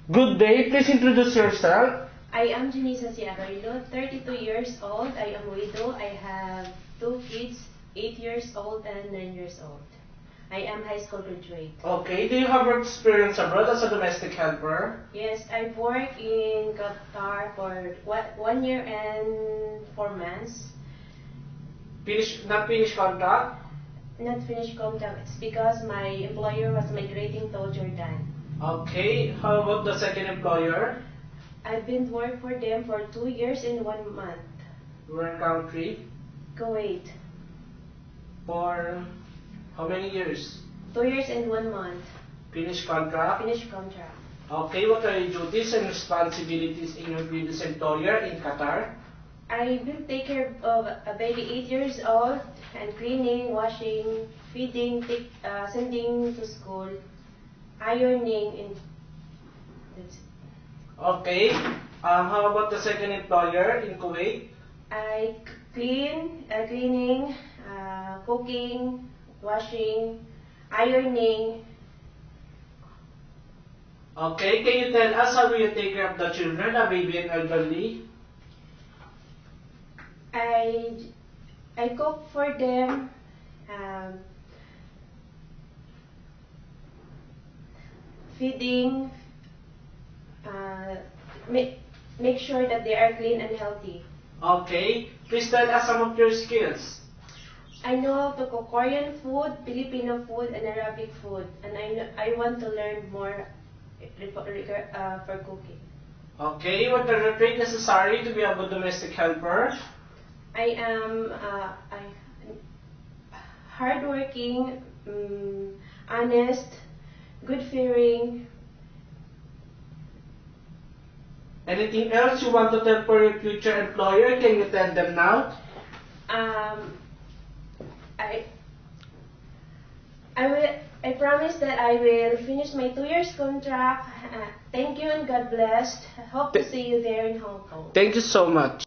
Good day. Please introduce yourself. I am Janisa Ciagarilo, 32 years old. I am widow. I have 2 kids, 8 years old and 9 years old. I am high school graduate. Okay. Do you have work experience abroad as a domestic helper? Yes, I work in Qatar for 1 year and 4 months. Not finished contract? Not finished contract. It's because my employer was migrating to Jordan. Okay. How about the second employer? I've been work for them for 2 years and 1 month. Where country? Kuwait. For how many years? 2 years and 1 month. Finished contract? Finished contract. Okay. What are your duties and responsibilities in your previous employer in Qatar? I will take care of a baby 8 years old and cleaning, washing, feeding, sending to school, ironing, and that's it. Okay. How about the second employer in Kuwait? I cleaning, cooking, washing, ironing. Okay. Can you tell us how will you take care of the children, a baby and elderly? I cook for them. Feeding. Make sure that they are clean and healthy. Okay. Please tell us some of your skills. I know how to cook Korean food, Filipino food, and Arabic food, and I want to learn more for cooking. Okay. What are the traits necessary to be a good domestic helper? I am hardworking, honest, good-feeling. Anything else you want to tell for your future employer? Can you tell them now? I promise that I will finish my 2 years contract. Thank you and God bless. Hope to see you there in Hong Kong. Thank you so much.